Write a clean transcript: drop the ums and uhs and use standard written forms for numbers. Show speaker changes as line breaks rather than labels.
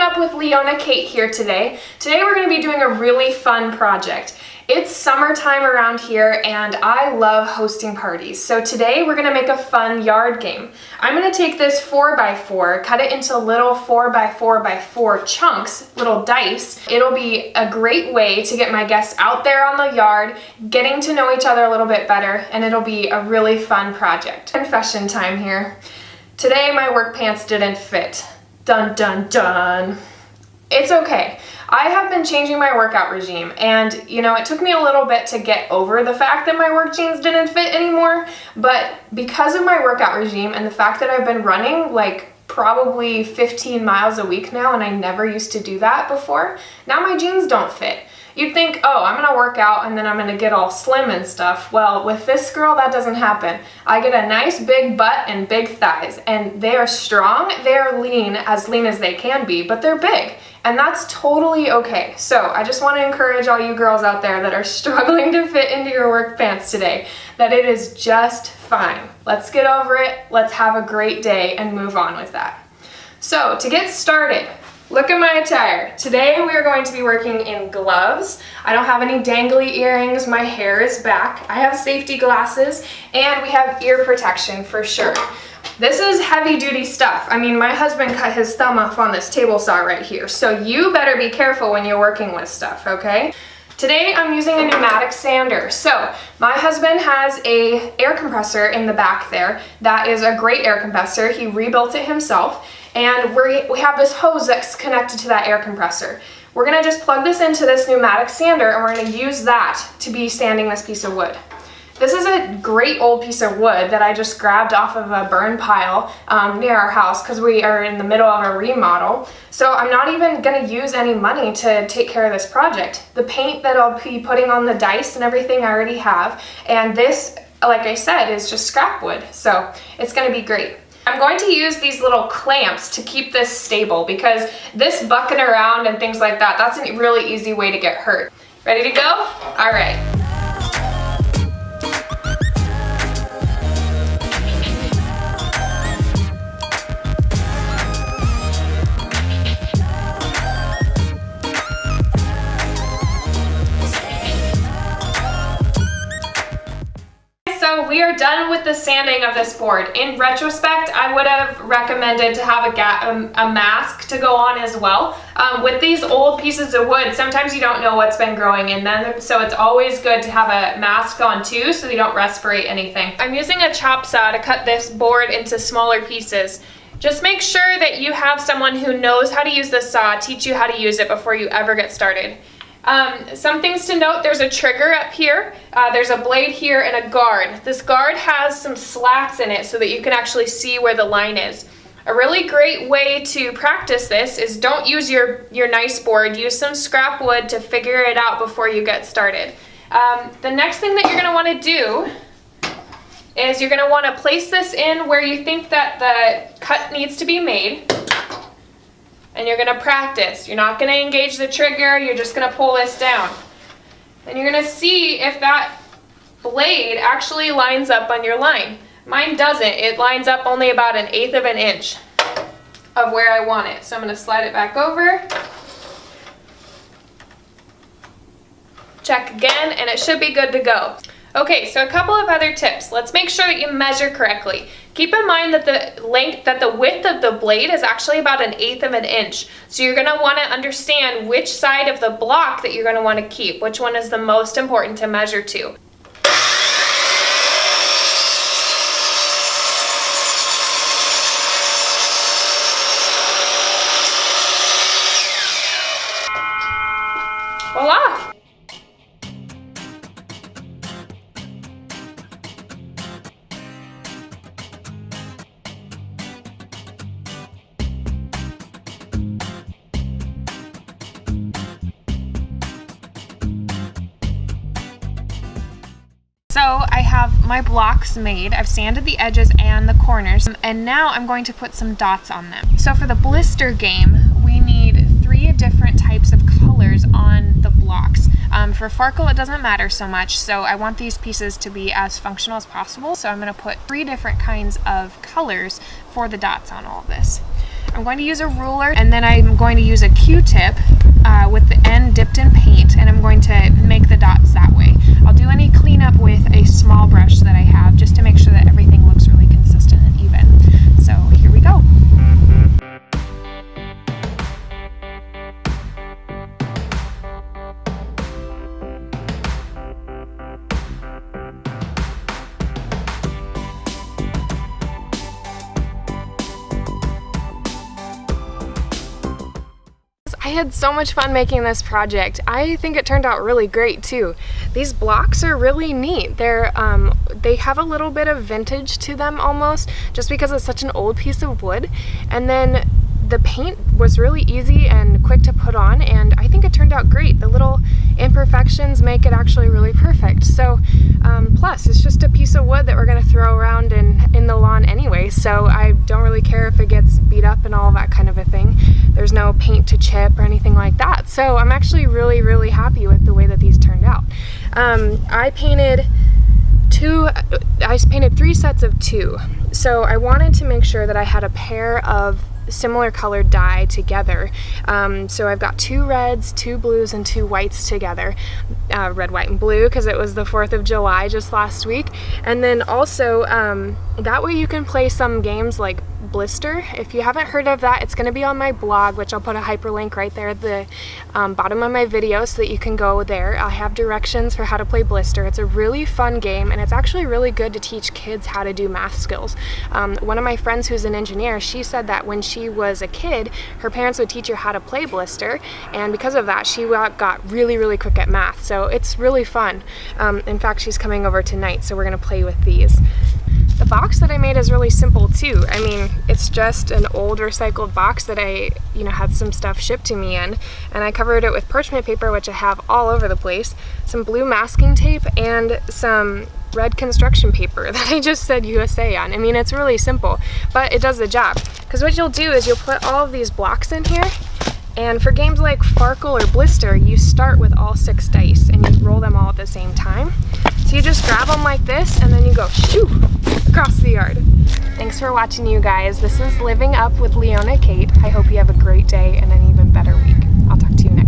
up with Leona Kate here today. Today we're going to be doing a really fun project. It's summertime around here and I love hosting parties. So today we're going to make a fun yard game. I'm going to take this 4x4, cut it into little 4x4x4 chunks, little dice. It'll be a great way to get my guests out there on the yard, getting to know each other a little bit better, and it'll be a really fun project. Confession time here. Today my work pants didn't fit. Dun dun dun. It's okay. I have been changing my workout regime and it took me a little bit to get over the fact that my work jeans didn't fit anymore, but because of my workout regime and the fact that I've been running like probably 15 miles a week now and I never used to do that before, now my jeans don't fit. You'd think, oh, I'm gonna work out and then I'm gonna get all slim and stuff. Well, with this girl, that doesn't happen. I get a nice big butt and big thighs, and they are strong, they are lean as they can be, but they're big, and that's totally okay. So I just wanna encourage all you girls out there that are struggling to fit into your work pants today, that it is just fine. Let's get over it, let's have a great day and move on with that. So to get started, look at my attire. Today we are going to be working in gloves. I don't have any dangly earrings, my hair is back. I have safety glasses and we have ear protection for sure. This is heavy duty stuff. I mean, my husband cut his thumb off on this table saw right here, so you better be careful when you're working with stuff, okay? Today I'm using a pneumatic sander. So my husband has a air compressor in the back there. That is a great air compressor. He rebuilt it himself. And we have this hose that's connected to that air compressor. We're gonna just plug this into this pneumatic sander and we're gonna use that to be sanding this piece of wood. This is a great old piece of wood that I just grabbed off of a burn pile near our house because we are in the middle of a remodel. So I'm not even gonna use any money to take care of this project. The paint that I'll be putting on the dice and everything I already have. And this, like I said, is just scrap wood. So it's gonna be great. I'm going to use these little clamps to keep this stable because this bucking around and things like that, that's a really easy way to get hurt. Ready to go? All right. So we are done with the sanding of this board. In retrospect, I would have recommended to have a mask to go on as well. With these old pieces of wood, sometimes you don't know what's been growing in them, so it's always good to have a mask on too so you don't respirate anything. I'm using a chop saw to cut this board into smaller pieces. Just make sure that you have someone who knows how to use this saw teach you how to use it before you ever get started. Some things to note, there's a trigger up here, there's a blade here, and a guard. This guard has some slats in it so that you can actually see where the line is. A really great way to practice this is don't use your nice board, use some scrap wood to figure it out before you get started. The next thing that you're going to want to do is you're going to want to place this in where you think that the cut needs to be made. And you're gonna practice. You're not gonna engage the trigger, you're just gonna pull this down. And you're gonna see if that blade actually lines up on your line. Mine doesn't. It lines up only about 1/8 of an inch of where I want it. So I'm gonna slide it back over. Check again, and it should be good to go. Okay, so a couple of other tips. Let's make sure that you measure correctly. Keep in mind that the width of the blade is actually about 1/8 of an inch. So you're gonna wanna understand which side of the block that you're gonna wanna keep, which one is the most important to measure to. Voila! So I have my blocks made. I've sanded the edges and the corners, and now I'm going to put some dots on them. So for the blister game, we need 3 different types of colors on the blocks. For Farkle, it doesn't matter so much, so I want these pieces to be as functional as possible, so I'm going to put 3 different kinds of colors for the dots on all of this. I'm going to use a ruler, and then I'm going to use a Q-tip with the end dipped in paint, and I'm going to make the dots that way. I'll do any cleanup with a small brush that I have just to make sure that everything looks really consistent and even. So here we go. I had so much fun making this project. I think it turned out really great too. These blocks are really neat. They have a little bit of vintage to them almost, just because it's such an old piece of wood. And then the paint was really easy and quick to put on, and I think it turned out great. The little imperfections make it actually really perfect. So plus it's just a piece of wood that we're going to throw around in the lawn anyway, so I don't really care if it gets beat up and all that kind of a thing. There's no paint to chip or anything like that, so I'm actually really happy with the way that these turned out. I painted 3 sets of 2, so I wanted to make sure that I had a pair of similar colored dye together. So I've got 2 reds, 2 blues, and 2 whites together. Red, white, and blue, because it was the 4th of July just last week. And then also, that way you can play some games like Blister. If you haven't heard of that, it's going to be on my blog, which I'll put a hyperlink right there at the bottom of my video so that you can go there. I have directions for how to play Blister. It's a really fun game, and it's actually really good to teach kids how to do math skills. One of my friends who's an engineer, she said that when she was a kid, her parents would teach her how to play Blister, and because of that, she got really quick at math. So it's really fun. In fact, she's coming over tonight, so we're going to play with these. The box that I made is really simple too. I mean, it's just an old recycled box that I, had some stuff shipped to me in, and I covered it with parchment paper, which I have all over the place, some blue masking tape, and some red construction paper that I just said USA on. I mean, it's really simple, but it does the job. Because what you'll do is you'll put all of these blocks in here, and for games like Farkle or Blister, you start with all 6 dice and you roll them all at the same time. So you just grab them like this, and then you go shoo across the yard. Thanks for watching, you guys. This is Living Up with Leona Kate. I hope you have a great day and an even better week. I'll talk to you next time.